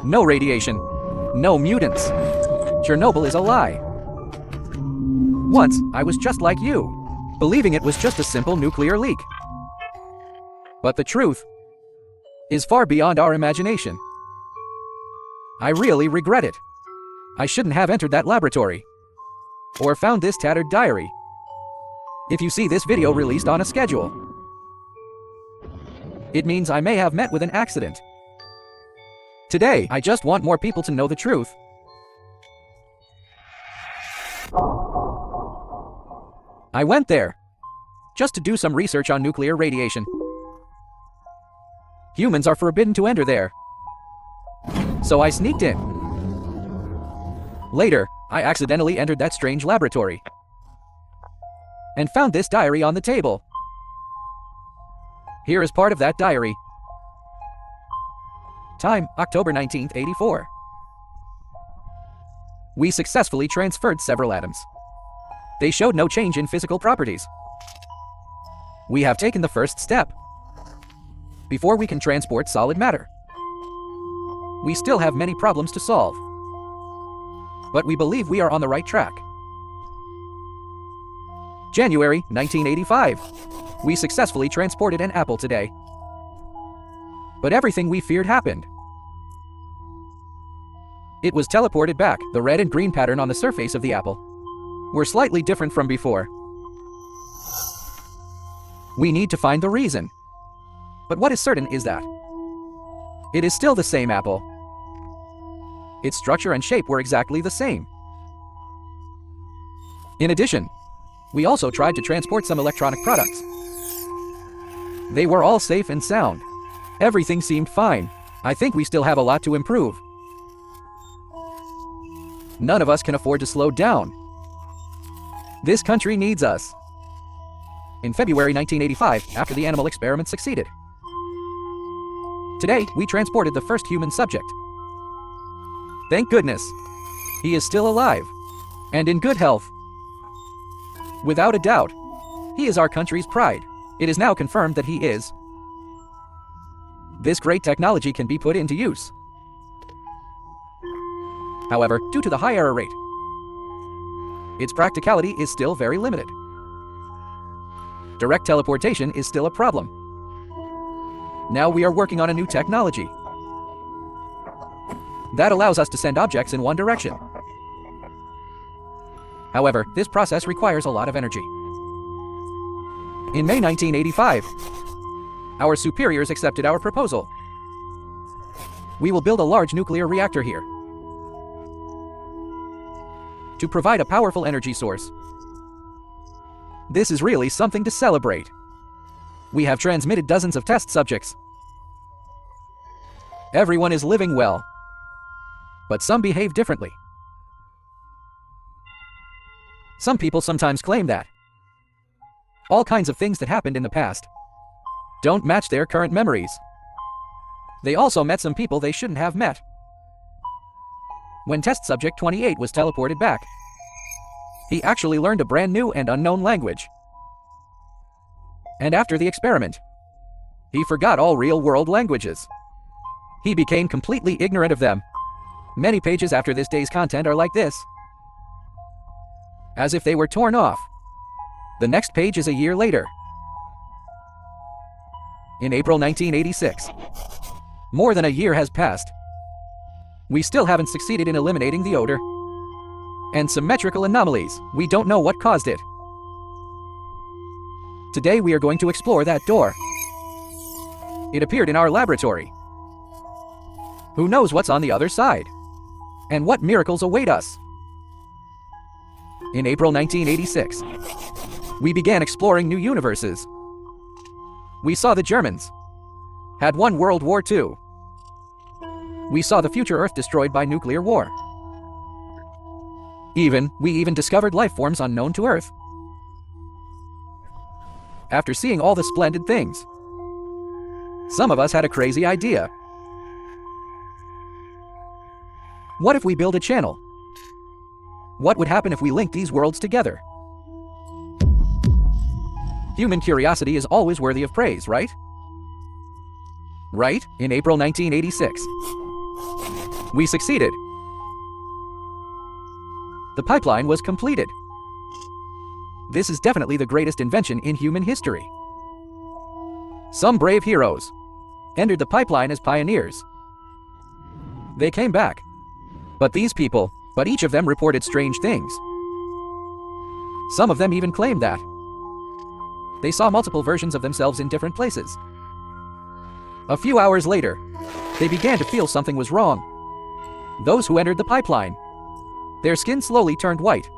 No radiation. No mutants. Chernobyl is a lie. Once, I was just like you, believing it was just a simple nuclear leak. But the truth is far beyond our imagination. I really regret it. I shouldn't have entered that laboratory or found this tattered diary. If you see this video released on a schedule, it means I may have met with an accident. Today, I just want more people to know the truth. I went there just to do some research on nuclear radiation. Humans are forbidden to enter there, so I sneaked in. Later, I accidentally entered that strange laboratory and found this diary on the table. Here is part of that diary. Time, October 19th, 84. We successfully transferred several atoms. They showed no change in physical properties. We have taken the first step before we can transport solid matter. We still have many problems to solve, but we believe we are on the right track. January 1985. We successfully transported an apple today. But everything we feared happened. It was teleported back. The red and green pattern on the surface of the apple were slightly different from before. We need to find the reason. But what is certain is that it is still the same apple. Its structure and shape were exactly the same. In addition, we also tried to transport some electronic products. They were all safe and sound. Everything seemed fine. I think we still have a lot to improve. None of us can afford to slow down. This country needs us. In February 1985, after the animal experiment succeeded, today we transported the first human subject. Thank goodness. He is still alive and in good health. Without a doubt, he is our country's pride. It is now confirmed that he is. This great technology can be put into use. However, due to the high error rate, its practicality is still very limited. Direct teleportation is still a problem. Now we are working on a new technology that allows us to send objects in one direction. However, this process requires a lot of energy. In May 1985, our superiors accepted our proposal. We will build a large nuclear reactor here to provide a powerful energy source. This is really something to celebrate. We have transmitted dozens of test subjects. Everyone is living well, but some behave differently. Some people sometimes claim that all kinds of things that happened in the past don't match their current memories. They also met some people they shouldn't have met. When test subject 28 was teleported back, he actually learned a brand new and unknown language. And after the experiment, he forgot all real-world languages. He became completely ignorant of them. Many pages after this day's content are like this, as if they were torn off. The next page is a year later. In April 1986. More than a year has passed. We still haven't succeeded in eliminating the odor and symmetrical anomalies. We don't know what caused it. Today we are going to explore that door. It appeared in our laboratory. Who knows what's on the other side? And what miracles await us? In April 1986, we began exploring new universes. We saw the Germans had won World War II. We saw the future Earth destroyed by nuclear war. We even discovered life forms unknown to Earth. After seeing all the splendid things, some of us had a crazy idea. What if we build a channel? What would happen if we linked these worlds together? Human curiosity is always worthy of praise, right? Right? In April 1986. We succeeded. The pipeline was completed. This is definitely the greatest invention in human history. Some brave heroes entered the pipeline as pioneers. They came back. But each of them reported strange things. Some of them even claimed that they saw multiple versions of themselves in different places. A few hours later, they began to feel something was wrong. Those who entered the pipeline, their skin slowly turned white,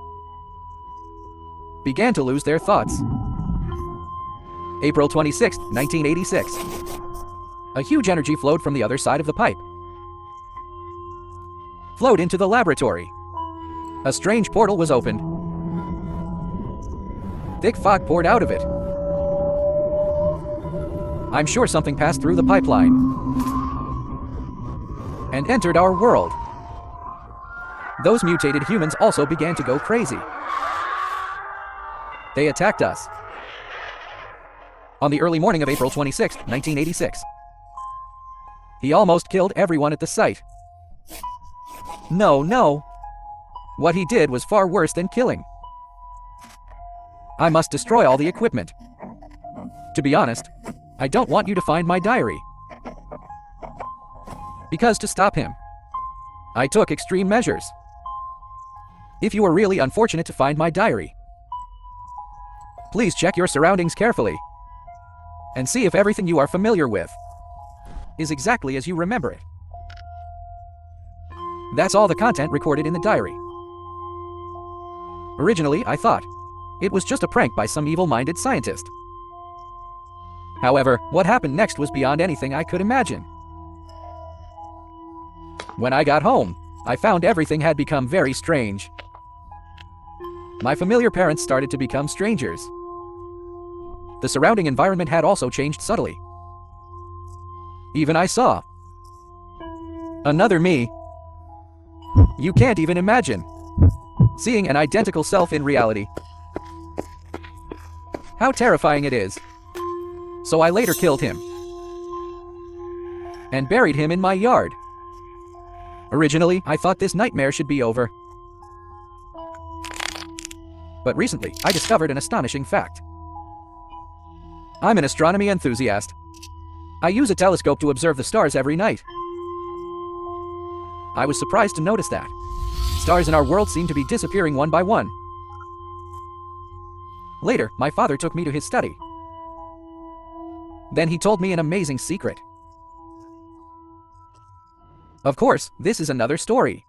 began to lose their thoughts. April 26, 1986. A huge energy flowed from the other side of the pipe. Flowed into the laboratory. A strange portal was opened. Thick fog poured out of it. I'm sure something passed through the pipeline and entered our world. Those mutated humans also began to go crazy. They attacked us. On the early morning of April 26, 1986. He almost killed everyone at the site. No. What he did was far worse than killing. I must destroy all the equipment. To be honest, I don't want you to find my diary. Because to stop him, I took extreme measures. If you are really unfortunate to find my diary, please check your surroundings carefully and see if everything you are familiar with is exactly as you remember it. That's all the content recorded in the diary. Originally, I thought it was just a prank by some evil-minded scientist. However, what happened next was beyond anything I could imagine. When I got home, I found everything had become very strange. My familiar parents started to become strangers. The surrounding environment had also changed subtly. Even I saw another me. You can't even imagine seeing an identical self in reality. How terrifying it is. So I later killed him and buried him in my yard. Originally, I thought this nightmare should be over. But recently, I discovered an astonishing fact. I'm an astronomy enthusiast. I use a telescope to observe the stars every night. I was surprised to notice that stars in our world seem to be disappearing one by one. Later, my father took me to his study. Then he told me an amazing secret. Of course, this is another story.